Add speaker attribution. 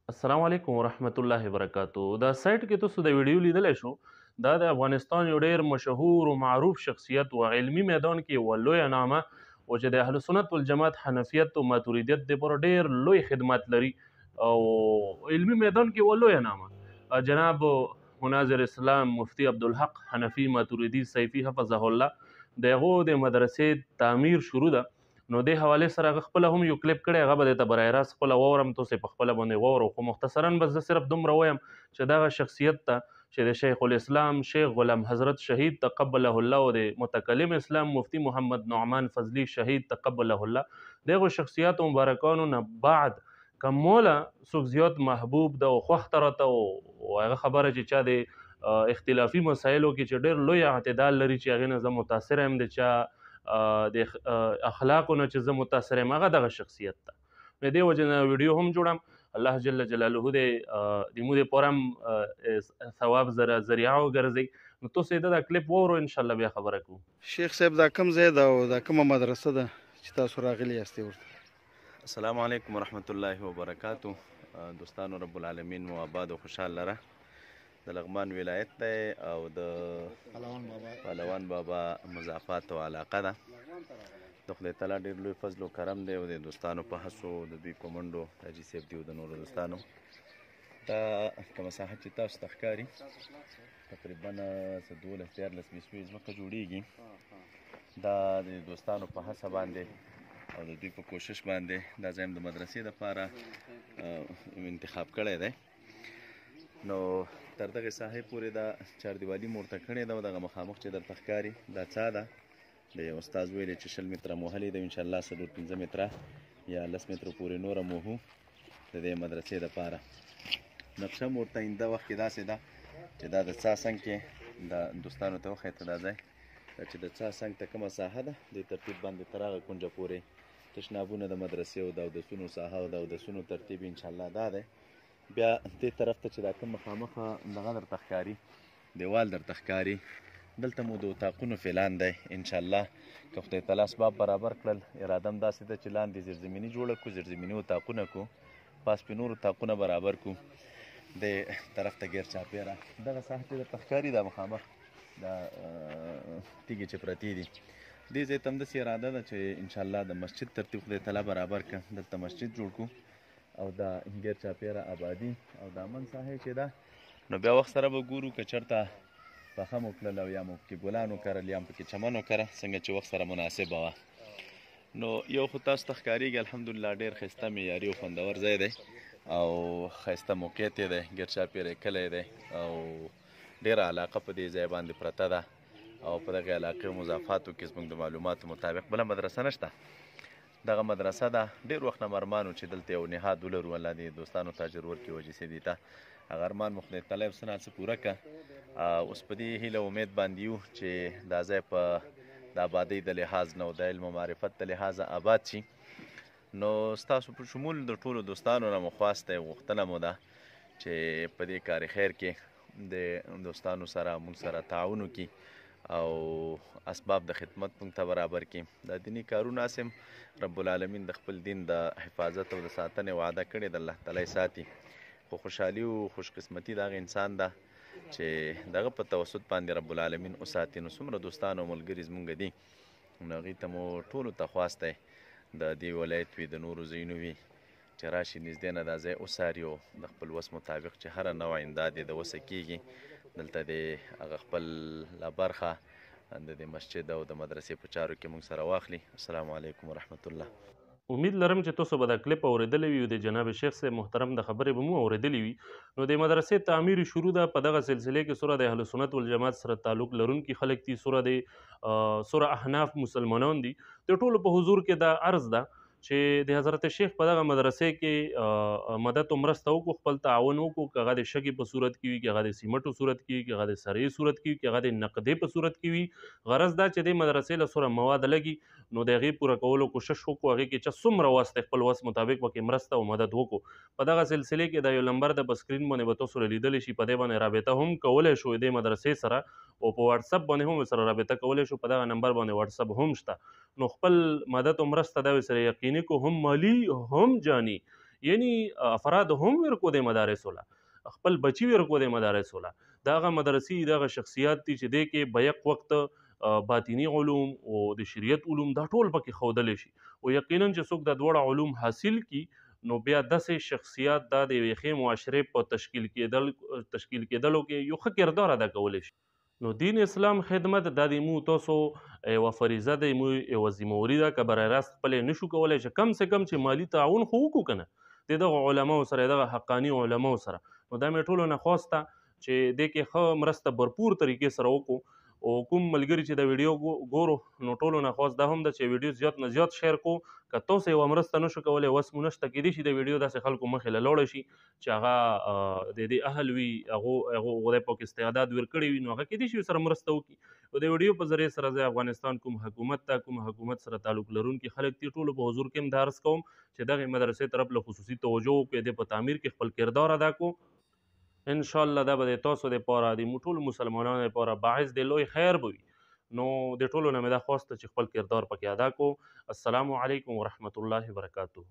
Speaker 1: السلام علیکم ورحمت الله وبرکاتو. دا سایټ کې تاسو د ویډیو لیدلی شو. دا د افغانستان یو ډیر مشهور او معروف شخصیت و علمی میدان کې یو لویه نامه او چې د اهل سنت والجماعت حنفیت او ماتوریدیت دپاره ډیر لوی خدمات لري او علمی میدان کې یو لویه نامه جناب مناظر اسلام مفتی عبدالحق حنفی ماتوریدی سیفی حفظه الله د هغو د مدرسې تعمیر شروع ده. نو دې حوالې سره هغه خپله هم یو کلیپ کړی، هغه به درته برای راست خپله واورم، تاسې په خپله باندې واورو. خو مختصرا بس زه صرف دومره وایم چې دغه شخصیت ته چې د شیخ الاسلام شیخ غلام حضرت شهید تقبله الله او د متکلم اسلام مفتی محمد نعمان فضلی شهید تقبله الله دغه شخصیاتو مبارکانو نه بعد که موله څوک زیات محبوب ده او خوښ ته راته او هغه خبره چې چا د اختلافي مسایلو کې چې ډېر لوی اعتدال لري چې هغې نه زه متاثره یم د چا د اخلاقو نه چې زه متاثر یم هغه دغه شخصیت ته د دې وجې نه ویډیو هم جوړم. الله جل جلاله د مو دپاره هم ثواب ذریعه وګرځوي. نو تاسو یې دا کلیپ واورو انشاءالله بیا خبره کوو.
Speaker 2: شیخ صاحب دا کوم ځای ده او دا کومه مدرسه ده چې تاسو راغلي یاستئ ورته؟
Speaker 3: السلام علیکم ورحمت الله وبرکاتو. دوستانو رب العالمین مو آباد او خوشحال لره. د لغمان ولایت دی او د پهلوان بابا مضافات او علاقه ده. د خدای تعالی ډېر لوی فضل و کرم دی او د دوستانو په هڅو د دوی کومنډو حاجي صاحب دي او د نورو دوستانو دا کومه ساحه چې تاسو ته ښکاري تقریبا 12-14 میسوي ځمکه جوړیږي. دا د دوستانو په هڅه باندې او د دوی په کوشش باندې دا ځای د مدرسې دپاره انتخاب کړی دی. نو تر دغه ساحې پورې دا چاردیوالي مو ورته کړې ده او دغه مخامخ چې درته ښکاري دا څا ده د یو استاد ویلې چې 20 متره مو وهلې ده انشاءالله 4-5 متره یا 10 متره پورې نوره مو وهو د دې مدرسې دپاره. نقشه مو ورته آینده وخت کې داسې ده چې دا د څا څنګ کې د دوستانو ته وښیته دا ځای چې د څا څنګ ته کومه ساحه ده د ترتیب باندې تر هغه کونجه پورې تشنابونه د مدرسې او د اودسونو ساحه او د اودسونو ترتیب انشاءالله دا دی. بیا دې طرف ته چې دا کوم مخامخه دغه درته ښکاري دیوال درته ښکاري دلته مو د اطاقونو فعلان دی انشاءالله که خدای تعالی اسباب برابر کړل. اراده هم داسې ده چې لاندې زیرزمیني جوړه کړو، زیرزمیني اطاقونه کړو، پاس پې نور اطاقونه برابر کړو. دې طرف ته ګیر چاپېره دغه ساحه چې درته ښکاري دا مخامخ دا تیږې چې پرتې دي دې ځای ته همداسې اراده ده چې انشاءالله د مسجد ترتیب خدای تعالی برابر کړه، دلته مسجد جوړ کړو او دا غیر چاپیره آبادی او دا من ساحه چې ده نو بیا وخت سره به ګورو که چېرته پخه مو کړل او یا مو پکې ګلان وکرل یا مو پکې چمن وکره څنګه چې وخت سره مناسبه وه. نو یو خو تاسو ته ښکارېږي الحمدلله ډېر ښایسته معیاري او خوندور ځای دی او ښایسته موقعیت یې دی، غیر چاپیره یې کلی دی او ډېره علاقه په دې ځای باندې پرته ده او په دغې علاقې مضافاتو کې زموږ د معلوماتو مطابق بله مدرسه نشته. دغه مدرسه ده ډېر وخت نه ارمانو چې دلته یو نهاد ولرو الله دې دوستانو ته اجر ورکړي وجې سیدي ته هغه ارمان مو خدای تعالی یو څه نه څه پوره کړه. اوس په دې هیله امید باندې یو چې دا ځای په د آبادۍ د لحاظ نه او د علم و معرفت د لحاظه آباد شي. نو ستاسو په شمول د ټولو دوستانو نه مو خواست دی غوښتنه مو ده چې په دې کار خیر کې د دوستانو سره مونږ سره تعاون وکړي او اسباب د خدمت مونږ ته برابر کړي. دا دیني کارونه هسې هم رب العالمین د خپل دین د حفاظت او د ساتنې وعده کړې د الله تعالی ساتي. خو خوشحالي او خوش قسمتي د هغه انسان ده چې دغه په توسط باندې رب العالمین وساتي. نو څومره دوستان او ملګري زمونږ دي نو هغوی ته مو ټولو ته خواست دی د دې ولایت وي د نورو ځایونو وي چې راشي نږدې نه دا ځای وڅاري او د خپل وس مطابق چې هره نوع امداد یې د وسه کېږي دلته د هغه خپل برخه د دې مسجد او د مدرسې په چارو کې موږ سره واخلي. السلام علیکم ورحمت الله.
Speaker 1: امید لرم چې تاسو به دا کلیپ اوریدلی وي او د جناب شیخ صاحب محترم د خبرې به مو اوریدلی وي. نو د مدرسې تعمیر شروع ده په دغه سلسله کې سوره د اهل سنت والجماعت سره تعلق لرونکي خلک دي، سوره احناف مسلمانان دي. د ټولو په حضور کې دا عرض ده چې د حضرت شیخ په دغه مدرسې کې مدد او مرسته وکړو، خپل تعاون وکړو، که هغه د شګې په صورت کې وي، که هغه د سیمټو صورت کې وي، که هغه د سرې صورت کې وي، که هغه د نقدې په صورت کې وي. غرض دا چې د مدرسې له سوره مواد لګي نو د هغې پوره کولو کوشش وکړو، هغې کې چې څومره وس دی خپل وس مطابق پکې مرسته او مدد وکړو. په دغه سلسلې کې دا یو نمبر د په سکرین باندې به تاسو لیدلی شي، په دې باندې رابطه هم کولی شو د مدرسې سره او په واتساپ باندې هم سره رابطه کولی شو. په دغه نمبر باندې واتساپ هم شته. نو خپل مدد او مرسته دا سره یقیني کو هم مالی هم جانی یعنی افراد هم ورکو د مدارس ولا خپل بچي ورکو د مدارس ولا دغه مدرسې دغه شخصیات دي چې د کې بیک وخت باطینی علوم او د شریعت علوم دا ټول پکې ښودلی شي او یقینا چې څوک د دواړه علوم حاصل کی نو بیا داسې شخصیات دا د یوې ښې معاشرې په تشکیل کېدلو کې یو ښه کردار ادا کولی شي. نو دین اسلام خدمت دا د مو تاسو یوه فریضه ده مو یوه ذمهوري ده که برای راست خپلې نشو کولی چې کم سے کم چې مالي تعاون خو وکړو که نه د دغه علماو سره دغه حقاني علماو سره نو دا مې ټولو نه خواسته چې دې کې ښه مرسته برپور طریقې سره وکړو او کوم ملګري چې د ویډیو ګورو نو ټولو نه خواست دا هم ده چې ویډیو زیات نه زیات شیر کو که تاسو یوه مرسته نشو کولی وس مو نشته کیدای شي د ویډیو داسې خلکو مخې له لاړه شي چې هغه د دې اهل وي هغه خدای پاک استعداد ورکړی وي نو هغه کیدای شي ورسره مرسته وکړي او د ویډیو په ذریعې سره زه افغانستان کوم حکومت سره تعلق لرونکي خلک دي ټولو په حضور کې هم دا عرض کوم چې دغې مدرسې طرف له خصوصي توجه وکړي د په تعمیر کې خپل کردار ادا کو ان شاء الله دا به د تاسو دپاره د ټولو مسلمانانو دپاره باعث د لوی خیر به وي نو د ټولو نه مې دا خواسته چې خپل کردار پکې ادا کو. السلام علیکم ورحمت الله وبرکاته.